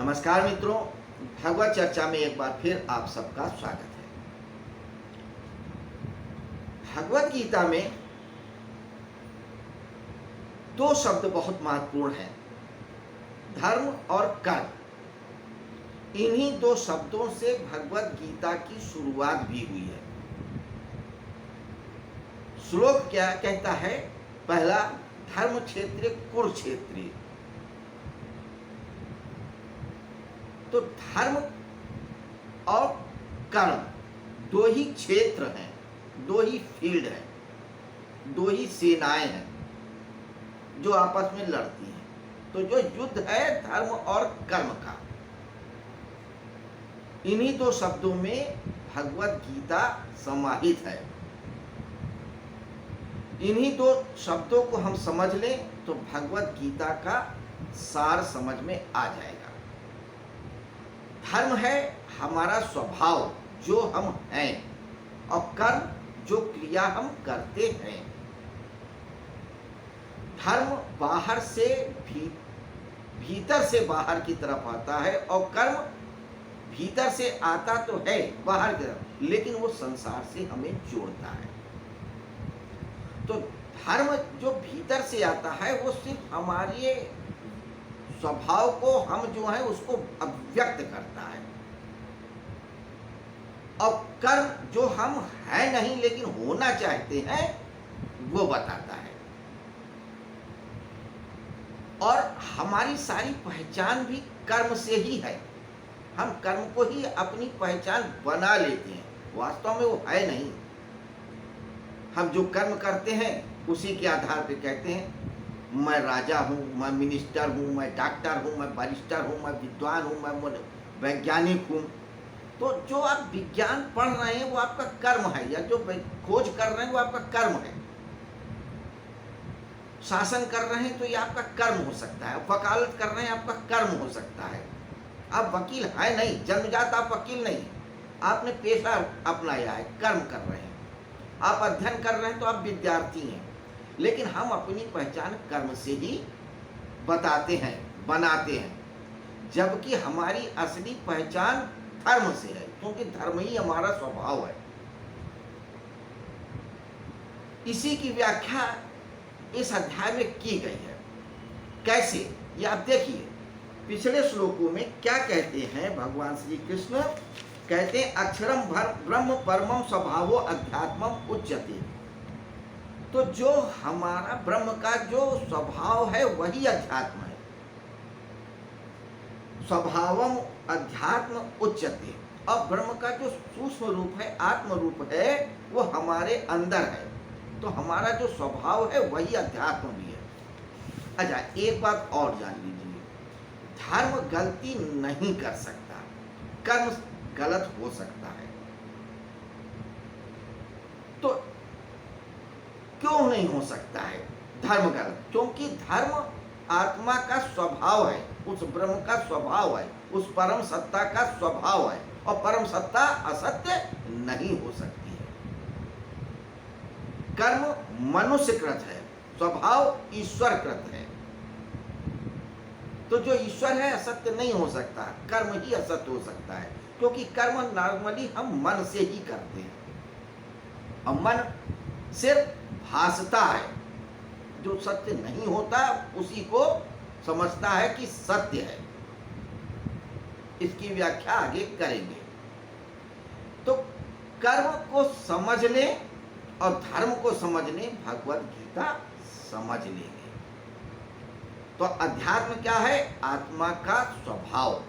नमस्कार मित्रों, भगवत चर्चा में एक बार फिर आप सबका स्वागत है। भगवत गीता में दो शब्द बहुत महत्वपूर्ण हैं, धर्म और कर्म। इन्हीं दो शब्दों से भगवत गीता की शुरुआत भी हुई है। श्लोक क्या कहता है? पहला, धर्म क्षेत्र कुरुक्षेत्र। तो धर्म और कर्म दो ही क्षेत्र हैं, दो ही फील्ड हैं, दो ही सेनाएं हैं जो आपस में लड़ती हैं। तो जो युद्ध है धर्म और कर्म का, इन्हीं दो शब्दों में भगवत गीता समाहित है। इन्हीं दो शब्दों को हम समझ लें तो भगवत गीता का सार समझ में आ जाएगा। धर्म है हमारा स्वभाव जो हम हैं, और कर्म जो क्रिया हम करते हैं। धर्म बाहर से भीतर से बाहर की तरफ आता है, और कर्म भीतर से आता तो है बाहर की तरफ, लेकिन वो संसार से हमें जोड़ता है। तो धर्म जो भीतर से आता है वो सिर्फ हमारे स्वभाव को हम जो है उसको अभिव्यक्त करता है, और कर्म जो हम है नहीं लेकिन होना चाहते हैं वो बताता है। और हमारी सारी पहचान भी कर्म से ही है। हम कर्म को ही अपनी पहचान बना लेते हैं, वास्तव में वो है नहीं। हम जो कर्म करते हैं उसी के आधार पर कहते हैं मैं राजा हूँ, मैं मिनिस्टर हूँ, मैं डॉक्टर हूँ, मैं बैरिस्टर हूँ, मैं विद्वान हूँ, मैं वैज्ञानिक हूँ। तो जो आप विज्ञान पढ़ रहे हैं वो आपका कर्म है, या जो खोज कर रहे हैं वो आपका कर्म है। शासन कर रहे हैं तो ये आपका कर्म हो सकता है। वकालत कर रहे हैं आपका कर्म हो सकता है। आप वकील है नहीं, जन्मजात आप वकील नहीं, आपने पेशा अपनाया है, कर्म कर रहे हैं। आप अध्ययन कर रहे हैं तो आप विद्यार्थी हैं, लेकिन हम अपनी पहचान कर्म से ही बताते हैं, बनाते हैं, जबकि हमारी असली पहचान धर्म से है, क्योंकि धर्म ही हमारा स्वभाव है। इसी की व्याख्या इस अध्याय में की गई है। कैसे, ये आप देखिए। पिछले श्लोकों में क्या कहते हैं भगवान श्री कृष्ण? कहते हैं अक्षरम ब्रह्म परमम स्वभावो अध्यात्मम उच्यते। तो जो हमारा ब्रह्म का जो स्वभाव है वही अध्यात्म है। स्वभावम अध्यात्म उच्यते। और ब्रह्म का जो सूक्ष्म रूप है, आत्म रूप है, वो हमारे अंदर है। तो हमारा जो स्वभाव है वही अध्यात्म भी है। अच्छा, एक बात और जान लीजिए, धर्म गलती नहीं कर सकता, कर्म गलत हो सकता है। तो क्यों नहीं हो सकता है धर्म गलत? क्योंकि धर्म आत्मा का स्वभाव है, उस ब्रह्म का स्वभाव है, उस परम सत्ता का स्वभाव है, और परम सत्ता असत्य नहीं हो सकती है। कर्म मनुष्यकृत है, स्वभाव ईश्वरकृत है। तो जो ईश्वर है असत्य नहीं हो सकता, कर्म ही असत्य हो सकता है, क्योंकि कर्म नॉर्मली हम मन से ही करते हैं, और मन सिर्फ भासता है। जो सत्य नहीं होता उसी को समझता है कि सत्य है। इसकी व्याख्या आगे करेंगे। तो कर्म को समझने और धर्म को समझने भगवत गीता समझ लेंगे। तो अध्यात्म क्या है? आत्मा का स्वभाव।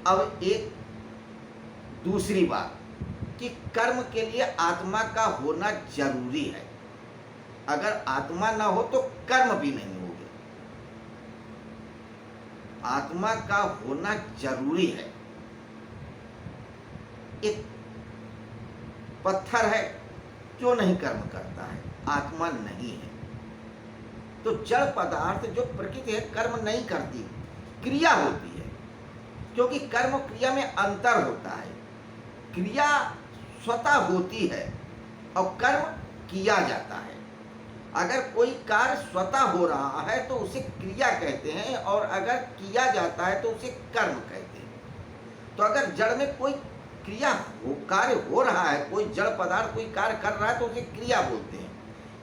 अब एक दूसरी बात कि कर्म के लिए आत्मा का होना जरूरी है। अगर आत्मा ना हो तो कर्म भी नहीं होंगे। आत्मा का होना जरूरी है। एक पत्थर है, क्यों नहीं कर्म करता है? आत्मा नहीं है। तो जड़ पदार्थ जो प्रकृति है कर्म नहीं करती, क्रिया होती है, क्योंकि कर्म क्रिया में अंतर होता है। क्रिया स्वतः होती है और कर्म किया जाता है। अगर कोई कार्य स्वतः हो रहा है तो उसे क्रिया कहते हैं, और अगर किया जाता है तो उसे कर्म कहते हैं। तो अगर जड़ में कोई क्रिया हो, कार्य हो रहा है, कोई जड़ पदार्थ कोई कार्य कर रहा है तो उसे क्रिया बोलते हैं।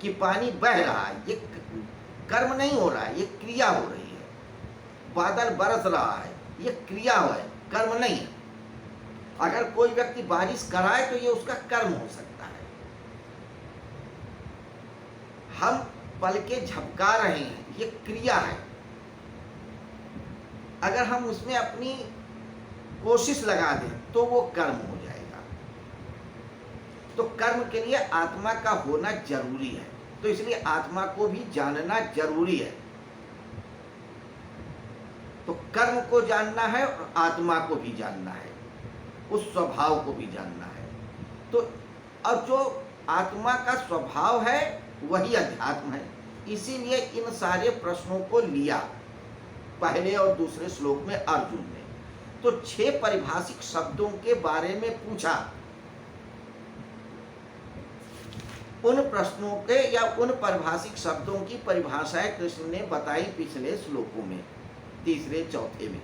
कि पानी बह रहा है, ये कर्म नहीं हो रहा है, ये क्रिया हो रही है। बादल बरस रहा है, ये क्रिया है, कर्म नहीं है। अगर कोई व्यक्ति बारिश कराए तो ये उसका कर्म हो सकता है। हम पलके झपका रहे हैं, ये क्रिया है। अगर हम उसमें अपनी कोशिश लगा दें तो वो कर्म हो जाएगा। तो कर्म के लिए आत्मा का होना जरूरी है। तो इसलिए आत्मा को भी जानना जरूरी है। तो कर्म को जानना है और आत्मा को भी जानना है, उस स्वभाव को भी जानना है। तो अब जो आत्मा का स्वभाव है वही अध्यात्म है। इसीलिए इन सारे प्रश्नों को लिया पहले और दूसरे श्लोक में अर्जुन ने। तो 6 पारिभाषिक शब्दों के बारे में पूछा। उन प्रश्नों के या उन पारिभाषिक शब्दों की परिभाषाएं कृष्ण ने बताई पिछले श्लोकों में, तीसरे चौथे में।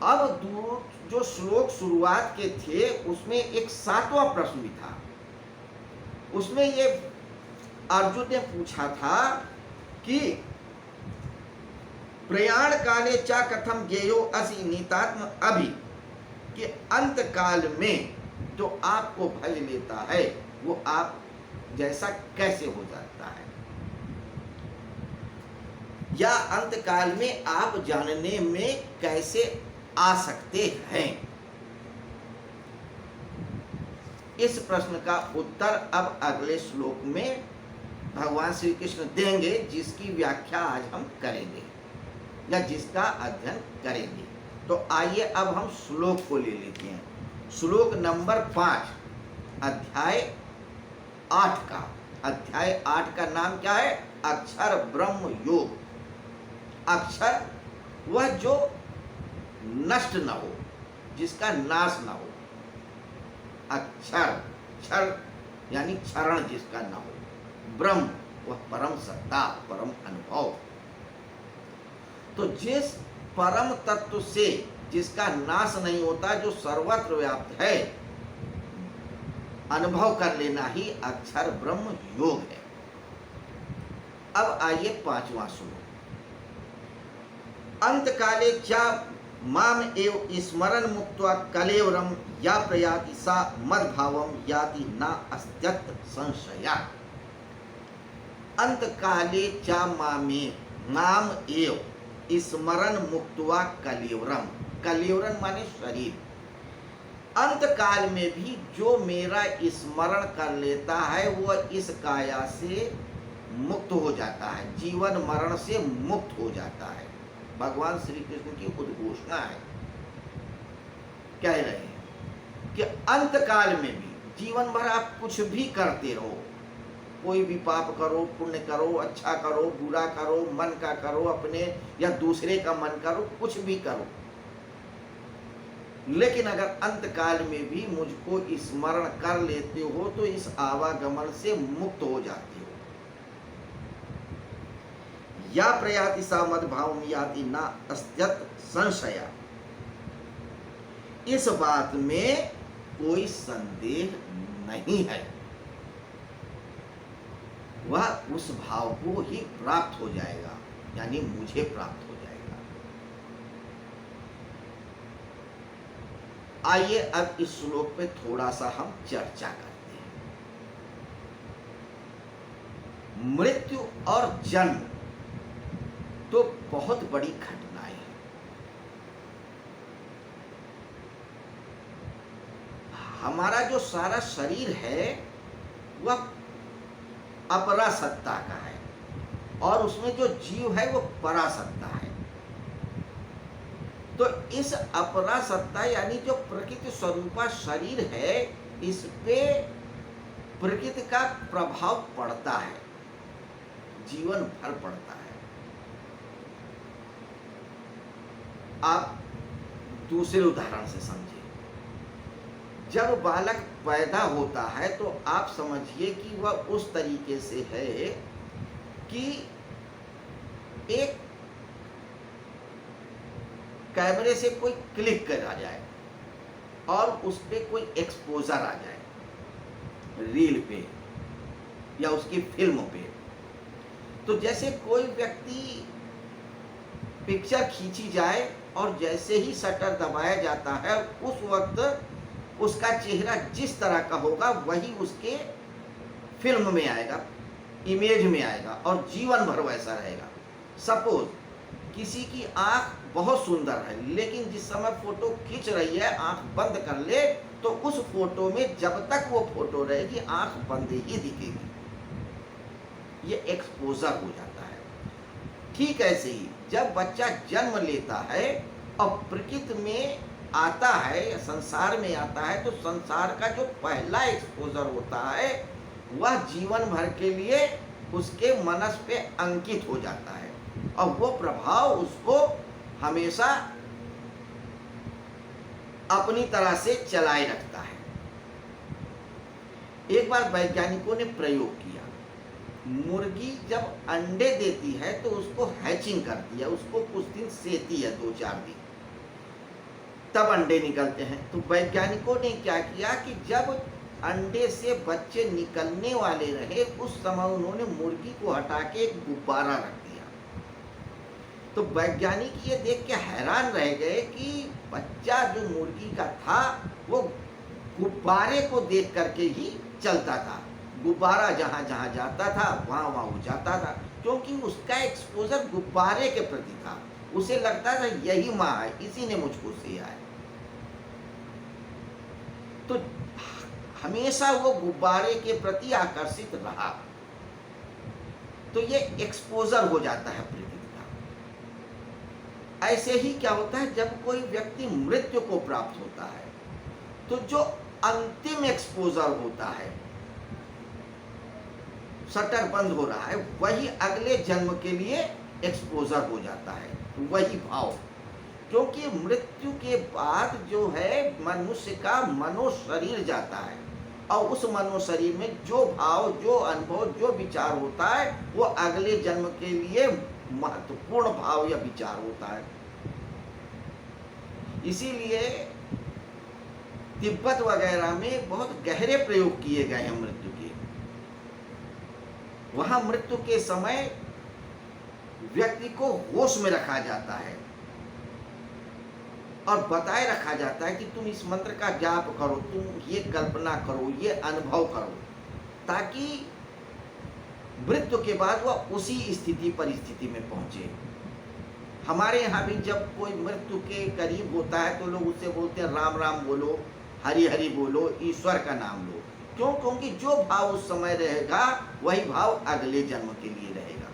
अब जो श्लोक शुरुआत के थे उसमें एक 7वां प्रश्न भी था। उसमें ये अर्जुन ने पूछा था कि प्रयाण काले चा कथम ज्ञेयो असि नीतात्म अभि, कि अंत काल में जो आपको भज लेता है वो आप जैसा कैसे हो जाता है, या अंत काल में आप जानने में कैसे आ सकते हैं। इस प्रश्न का उत्तर अब अगले श्लोक में भगवान श्री कृष्ण देंगे, जिसकी व्याख्या आज हम करेंगे या जिसका अध्ययन करेंगे। तो आइए अब हम श्लोक को ले लेते हैं। श्लोक नंबर 5 अध्याय 8 का। अध्याय 8 का नाम क्या है? अक्षर ब्रह्म योग। अक्षर वह जो नष्ट न हो, जिसका नाश न हो। अक्षर, क्षर यानी क्षरण जिसका न हो। ब्रह्म वह परम सत्ता, परम अनुभव। तो जिस परम तत्व से जिसका नाश नहीं होता, जो सर्वत्र व्याप्त है, अनुभव कर लेना ही अक्षर ब्रह्म योग है। अब आइए 5वां श्लोक। अंत काले चा माम एव स्मरण मुक्त्वा कलेवरम या प्रयाति सा मद्भावम याति न अस्त्यत् संशया। अंत काले चा माम एव स्मरण मुक्त्वा कलेवरम। कलेवरम माने शरीर। अंत काल में भी जो मेरा स्मरण कर लेता है वह इस काया से मुक्त हो जाता है, जीवन मरण से मुक्त हो जाता है। भगवान श्री कृष्ण की उद्घोषणा है, कह रहे हैं कि अंत काल में भी जीवन भर आप कुछ भी करते रहो, कोई भी पाप करो, पुण्य करो, अच्छा करो, बुरा करो, मन का करो, अपने या दूसरे का मन करो, कुछ भी करो, लेकिन अगर अंत काल में भी मुझको स्मरण कर लेते हो तो इस आवागमन से मुक्त हो जाते हो। या प्रयाति सा मद्भावम याति न अस्त्यत् संशया। इस बात में कोई संदेह नहीं है, वह उस भाव को ही प्राप्त हो जाएगा, यानी मुझे प्राप्त हो जाएगा। आइए अब इस श्लोक पे थोड़ा सा हम चर्चा करते हैं। मृत्यु और जन्म तो बहुत बड़ी घटनाएं हैं। हमारा जो सारा शरीर है वह अपरासत्ता का है, और उसमें जो जीव है वो परासत्ता है। तो इस अपरासत्ता यानी जो प्रकृति स्वरूपा शरीर है, इस पे प्रकृति का प्रभाव पड़ता है, जीवन भर पड़ता है। आप दूसरे उदाहरण से समझिए। जब बालक पैदा होता है तो आप समझिए कि वह उस तरीके से है कि एक कैमरे से कोई क्लिक करा जाए और उस पे कोई एक्सपोजर आ जाए रील पे या उसकी फिल्म पे। तो जैसे कोई व्यक्ति पिक्चर खींची जाए और जैसे ही शटर दबाया जाता है उस वक्त उसका चेहरा जिस तरह का होगा वही उसके फिल्म में आएगा, इमेज में आएगा और जीवन भर वैसा रहेगा। सपोज किसी की आंख बहुत सुंदर है लेकिन जिस समय फोटो खींच रही है आंख बंद कर ले तो उस फोटो में जब तक वो फोटो रहेगी आंख बंद ही दिखेगी। ये एक्सपोजर हो जाता है। ठीक ऐसे ही जब बच्चा जन्म लेता है और प्रकृति में आता है, संसार में आता है, तो संसार का जो पहला एक्सपोजर होता है वह जीवन भर के लिए उसके मनस पे अंकित हो जाता है और वो प्रभाव उसको हमेशा अपनी तरह से चलाए रखता है। एक बार वैज्ञानिकों ने प्रयोग किया, मुर्गी जब अंडे देती है तो उसको हैचिंग करती है, उसको कुछ दिन सेती है, 2-4 दिन, तब अंडे निकलते हैं। तो वैज्ञानिकों ने क्या किया कि जब अंडे से बच्चे निकलने वाले रहे उस समय उन्होंने मुर्गी को हटा के एक गुब्बारा रख दिया। तो वैज्ञानिक ये देख के हैरान रह गए कि बच्चा जो मुर्गी का था वो गुब्बारे को देख करके ही चलता था, गुब्बारा जहाँ जहाँ जाता था वहाँ वहाँ वो जाता था, क्योंकि उसका एक्सपोजर गुब्बारे के प्रति था। उसे लगता था यही माँ है, इसी ने मुझको सिया है। तो हमेशा वो गुब्बारे के प्रति आकर्षित रहा। तो ये एक्सपोजर हो जाता है प्रकृति का। ऐसे ही क्या होता है जब कोई व्यक्ति मृत्यु को प्राप्त होता है तो जो अंतिम एक्सपोजर होता है, शटर बंद हो रहा है, वही अगले जन्म के लिए एक्सपोजर हो जाता है, वही भाव। क्योंकि मृत्यु के बाद जो है मनुष्य का मनोशरीर जाता है और उस मनोशरीर में जो भाव, जो अनुभव, जो विचार होता है वो अगले जन्म के लिए महत्वपूर्ण भाव या विचार होता है। इसीलिए तिब्बत वगैरह में बहुत गहरे प्रयोग किए गए हैं मृत्यु के। वहां मृत्यु के समय व्यक्ति को होश में रखा जाता है और बताए रखा जाता है कि तुम इस मंत्र का जाप करो, तुम ये कल्पना करो, ये अनुभव करो, ताकि मृत्यु के बाद वह उसी स्थिति परिस्थिति में पहुंचे। हमारे यहाँ भी जब कोई मृत्यु के करीब होता है तो लोग उससे बोलते हैं राम राम बोलो, हरि हरि बोलो, ईश्वर का नाम लो। क्यों? क्योंकि जो भाव उस समय रहेगा वही भाव अगले जन्म के लिए रहेगा।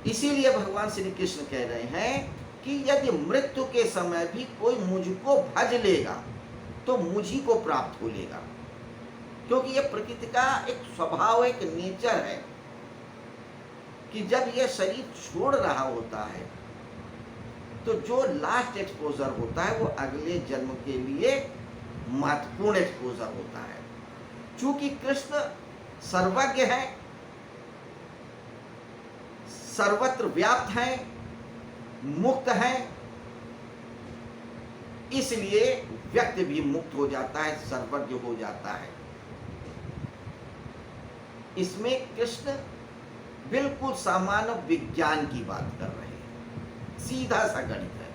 इसीलिए भगवान श्री कृष्ण कह रहे हैं कि यदि मृत्यु के समय भी कोई मुझको भज लेगा तो मुझी को प्राप्त हो लेगा। क्योंकि यह प्रकृति का एक स्वभाव, एक नेचर है कि जब यह शरीर छोड़ रहा होता है तो जो लास्ट एक्सपोजर होता है वो अगले जन्म के लिए महत्वपूर्ण एक्सपोजर होता है। चूंकि कृष्ण सर्वज्ञ है, सर्वत्र व्याप्त है, मुक्त है, इसलिए व्यक्ति भी मुक्त हो जाता है, सर्वज्ञ हो जाता है। इसमें कृष्ण बिल्कुल सामान्य विज्ञान की बात कर रहे हैं, सीधा सा गणित है।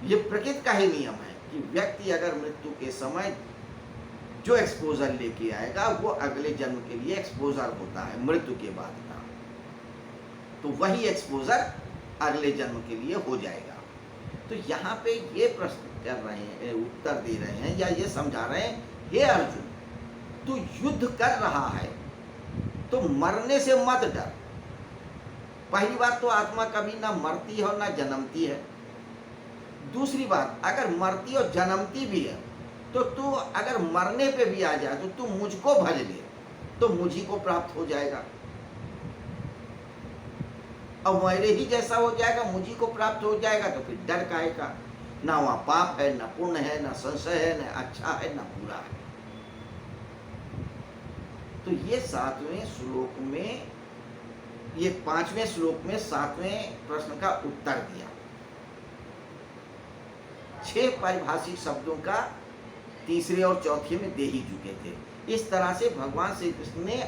ये प्रकृति का ही नियम है कि व्यक्ति अगर मृत्यु के समय जो एक्सपोजर लेके आएगा वो अगले जन्म के लिए एक्सपोजर होता है मृत्यु के बाद का, तो वही एक्सपोजर अगले जन्म के लिए हो जाएगा। तो यहाँ पे ये प्रश्न कर रहे हैं, उत्तर दे रहे हैं या ये समझा रहे हैं, हे अर्जुन तू युद्ध कर रहा है तो मरने से मत डर। पहली बात तो आत्मा कभी ना मरती है और ना जन्मती है। दूसरी बात, अगर मरती और जन्मती भी है तो तू अगर मरने पे भी आ जाए तो तू मुझको भज ले तो मुझी को प्राप्त हो जाएगा और मेरे ही जैसा हो जाएगा, मुझी को प्राप्त हो जाएगा, तो फिर डर काहे का। ना वहाँ पाप है, ना पुण्य है, ना संशय है, ना अच्छा है, ना बुरा है। तो ये 7वें श्लोक में, ये 5वें श्लोक में 7वें प्रश्न का उत्तर दिया। 6 पारिभाषिक शब्दों का तीसरे और चौथे में दे ही चुके थे। इस तरह से भगवान श्री कृष्ण ने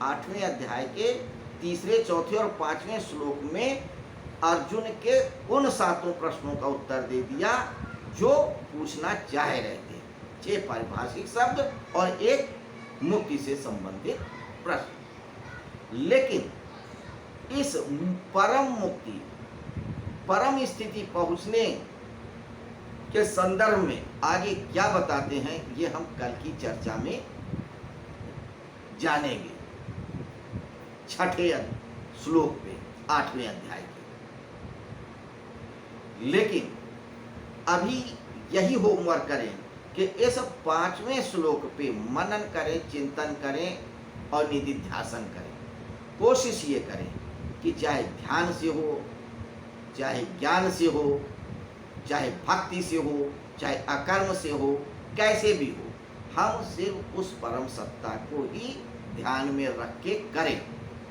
8वें अध्याय के तीसरे, चौथे और 5वें श्लोक में अर्जुन के उन 7 प्रश्नों का उत्तर दे दिया जो पूछना चाह रहे थे। 6 पारिभाषिक शब्द और एक मुक्ति से संबंधित प्रश्न। लेकिन इस परम मुक्ति, परम स्थिति पहुंचने के संदर्भ में आगे क्या बताते हैं, ये हम कल की चर्चा में जानेंगे। 6ठे श्लोक पे 8वें अध्याय के। लेकिन अभी यही होमवर्क करें कि इस 5वें श्लोक पे मनन करें, चिंतन करें और निधिध्यासन करें। कोशिश ये करें कि चाहे ध्यान से हो, चाहे ज्ञान से हो, चाहे भक्ति से हो, चाहे अकर्म से हो, कैसे भी हो, हम सिर्फ उस परम सत्ता को ही ध्यान में रख के करें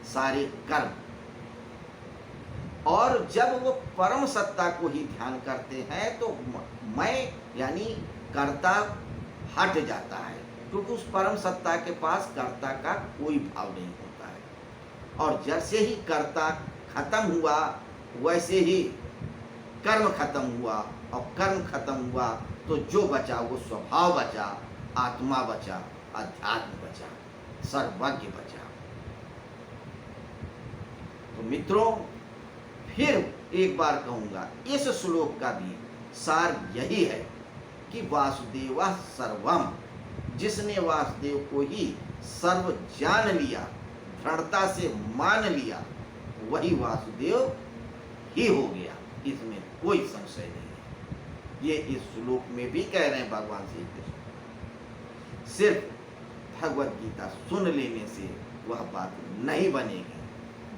सारे कर्म। और जब वो परम सत्ता को ही ध्यान करते हैं तो मैं यानी कर्ता हट जाता है, क्योंकि उस परम सत्ता के पास कर्ता का कोई भाव नहीं होता है। और जैसे ही कर्ता खत्म हुआ वैसे ही कर्म खत्म हुआ, और कर्म खत्म हुआ तो जो बचा वो स्वभाव बचा, आत्मा बचा, अध्यात्म बचा, सर्वज्ञ बचा। तो मित्रों, फिर एक बार कहूंगा, इस श्लोक का भी सार यही है कि वासुदेव सर्वम, जिसने वासुदेव को ही सर्व जान लिया, दृढ़ता से मान लिया, वही वासुदेव ही हो गया, इसमें कोई संशय नहीं है। ये इस श्लोक में भी कह रहे हैं भगवान श्री कृष्ण। सिर्फ भगवत गीता सुन लेने से वह बात नहीं बनेगी,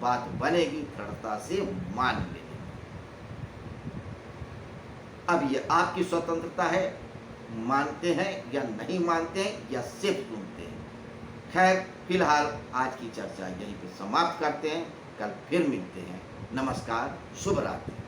बात बनेगी दृढ़ता से मान लेने। अब ये आपकी स्वतंत्रता है, मानते हैं या नहीं मानते हैं या सिर्फ सुनते हैं। खैर, फिलहाल आज की चर्चा यहीं पे समाप्त करते हैं। कल फिर मिलते हैं। नमस्कार, शुभ रात्रि।